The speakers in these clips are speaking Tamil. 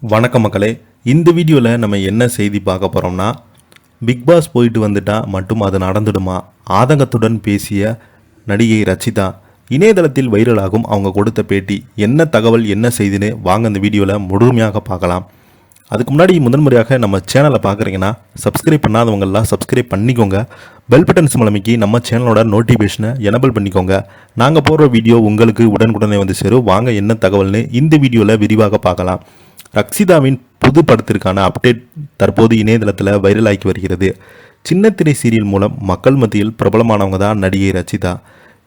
வணக்கம் மக்களே. இந்த வீடியோவில் நம்ம என்ன செய்தி பார்க்க போகிறோம்னா, பிக் பாஸ் போயிட்டு வந்துட்டா மட்டும் அது நடந்துடுமா? ஆதங்கத்துடன் பேசிய நடிகை ரச்சிதா இணையதளத்தில் வைரலாகும் அவங்க கொடுத்த பேட்டி. என்ன தகவல், என்ன செய்தின்னு வாங்க இந்த வீடியோவில் முழுமையாக பார்க்கலாம். அதுக்கு முன்னாடி முதன்முறையாக நம்ம சேனலை பார்க்குறீங்கன்னா சப்ஸ்கிரைப் பண்ணாதவங்கெல்லாம் சப்ஸ்கிரைப் பண்ணிக்கோங்க. பெல் பட்டன் சிம்பளமைக்கு நம்ம சேனலோட நோட்டிஃபிகேஷனை எனபிள் பண்ணிக்கோங்க. நாங்கள் போடுற வீடியோ உங்களுக்கு உடனுக்குடனே வந்து சேரும். வாங்க என்ன தகவல்னு இந்த வீடியோவில் விரிவாக பார்க்கலாம். ரக்ஷிதாவின் புது படத்திற்கான அப்டேட் தற்போது இணையதளத்தில் வைரலாகி வருகிறது. சின்னத்திரை சீரியல் மூலம் மக்கள் மத்தியில் பிரபலமானவங்க தான் நடிகை ரச்சிதா.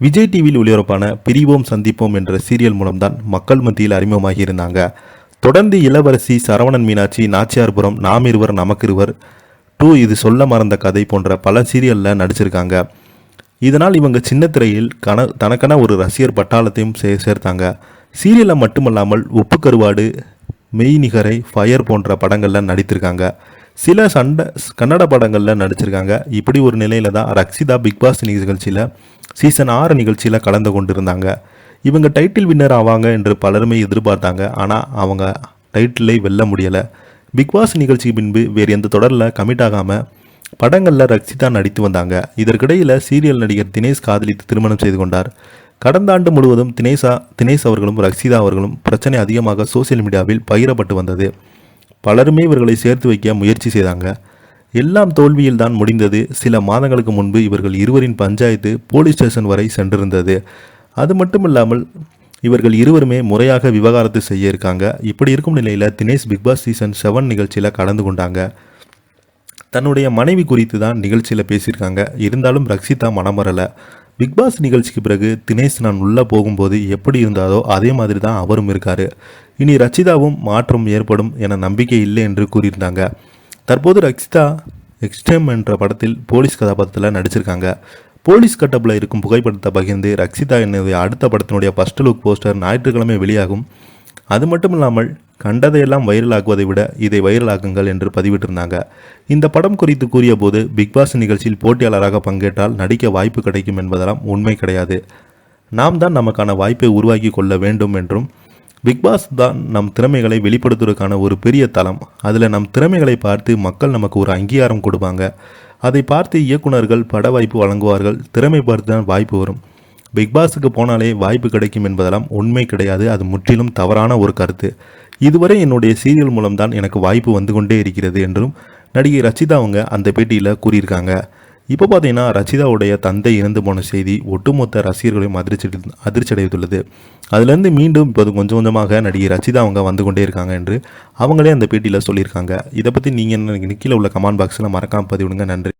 விஜய் டிவியில் ஒளிபரப்பான பிரிவோம் சந்திப்போம் என்ற சீரியல் மூலம்தான் மக்கள் மத்தியில் அறிமுகமாகி இருந்தாங்க. தொடர்ந்து இளவரசி, சரவணன் மீனாட்சி, நாச்சியார்புரம், நாம் இருவர் நமக்கிருவர் 2, இது சொல்ல மறந்த கதை போன்ற பல சீரியலில் நடிச்சிருக்காங்க. இதனால் இவங்க சின்னத்திரையில் தனக்கான ஒரு ரசிகர் பட்டாளத்தையும் சேர்த்தாங்க. சீரியலில் மட்டுமல்லாமல் உப்பு கருவாடு, மெய்நிகரை, ஃபயர் போன்ற படங்களில் நடித்திருக்காங்க. சில கன்னட படங்களில் நடிச்சிருக்காங்க. இப்படி ஒரு நிலையில தான் ரக்ஷிதா பிக் பாஸ் நிகழ்ச்சியில் சீசன் 6 நிகழ்ச்சியில் கலந்து கொண்டிருந்தாங்க. இவங்க டைட்டில் வின்னர் ஆவாங்க என்று பலருமே எதிர்பார்த்தாங்க. ஆனால் அவங்க டைட்டிலை வெல்ல முடியலை. பிக் பாஸ் நிகழ்ச்சிக்கு பின்பு வேறு எந்த தொடரில் கமிட் ஆகாமல் படங்களில் ரக்ஷிதா நடித்து வந்தாங்க. இதற்கிடையில் சீரியல் நடிகர் தினேஷ் காதலித்து திருமணம் செய்து கொண்டார். கடந்த ஆண்டு முழுவதும் தினேஷ் அவர்களும் ரக்ஷிதா அவர்களும் பிரச்சனை அதிகமாக சோசியல் மீடியாவில் பகிரப்பட்டு வந்தது. பலருமே இவர்களை சேர்த்து வைக்க முயற்சி செய்தாங்க. எல்லாம் தோல்வியில் தான் முடிந்தது. சில மாதங்களுக்கு முன்பு இவர்கள் இருவரின் பஞ்சாயத்து போலீஸ் ஸ்டேஷன் வரை சென்றிருந்தது. அது மட்டுமில்லாமல் இவர்கள் இருவருமே முறையாக விவகாரத்து செய்ய இருக்காங்க. இப்படி இருக்கும் நிலையில் தினேஷ் பிக் பாஸ் சீசன் 7 நிகழ்ச்சியில் கலந்து கொண்டாங்க. தன்னுடைய மனைவி குறித்து தான் நிகழ்ச்சியில் பேசியிருக்காங்க. இருந்தாலும் ரக்ஷிதா மனம் வரலை. பிக் பாஸ் நிகழ்ச்சிக்கு பிறகு தினேஷ் நான் உள்ளே போகும்போது எப்படி இருந்தாரோ அதே மாதிரி தான் அவரும் இருக்கார். இனி ரச்சிதாவும் மாற்றம் ஏற்படும் என நம்பிக்கை இல்லை என்று கூறியிருந்தாங்க. தற்போது ரச்சிதா எக்ஸ்ட்ரீம் என்ற படத்தில் போலீஸ் கதாபாத்திரத்தில் நடிச்சிருக்காங்க. போலீஸ் கட்டப்பில் இருக்கும் புகைப்படத்தை பகிர்ந்து ரக்ஷிதா என்னுடைய அடுத்த படத்தினுடைய ஃபர்ஸ்ட் லுக் போஸ்டர் ஞாயிற்றுக்கிழமை வெளியாகும். அது மட்டும் இல்லாமல் கண்டதையெல்லாம் வைரலாக்குவதை விட இதை வைரலாக்குங்கள் என்று பதிவிட்டிருந்தாங்க. இந்த படம் குறித்து கூறிய போது, பிக் பாஸ் நிகழ்ச்சியில் போட்டியாளராக பங்கேற்றால் நடிக்க வாய்ப்பு கிடைக்கும் என்பதெல்லாம் உண்மை கிடையாது. நாம் தான் நமக்கான வாய்ப்பை உருவாக்கி கொள்ள வேண்டும் என்றும், பிக் பாஸ் தான் நம் திறமைகளை வெளிப்படுத்துவதற்கான ஒரு பெரிய தளம். அதில் நம் திறமைகளை பார்த்து மக்கள் நமக்கு ஒரு அங்கீகாரம் கொடுப்பாங்க. அதை பார்த்து இயக்குநர்கள் பட வாய்ப்பு வழங்குவார்கள். திறமை பார்த்து தான் வாய்ப்பு வரும். பிக் பாஸுக்கு போனாலே வாய்ப்பு கிடைக்கும் என்பதெல்லாம் உண்மை கிடையாது. அது முற்றிலும் தவறான ஒரு கருத்து. இதுவரை என்னுடைய சீரியல் மூலம்தான் எனக்கு வாய்ப்பு வந்து கொண்டே இருக்கிறது என்றும் நடிகை ரச்சிதா அவங்க அந்த பேட்டியில் கூறியிருக்காங்க. இப்போ பார்த்தீங்கன்னா ரச்சிதாவுடைய தந்தை இறந்து போன செய்தி ஒட்டுமொத்த ரசிகர்களையும் அதிர்ச்சி அடைந்துள்ளது. அதுலேருந்து மீண்டும் இப்போது கொஞ்சம் கொஞ்சமாக நடிகை ரச்சிதா அவங்க வந்து கொண்டே இருக்காங்க என்று அவங்களே அந்த பேட்டியில் சொல்லியிருக்காங்க. இதை பற்றி நீங்கள் என்ன கீழே உள்ள கமெண்ட் பாக்ஸில் மறக்காமல் பதிவிடுங்க. நன்றி.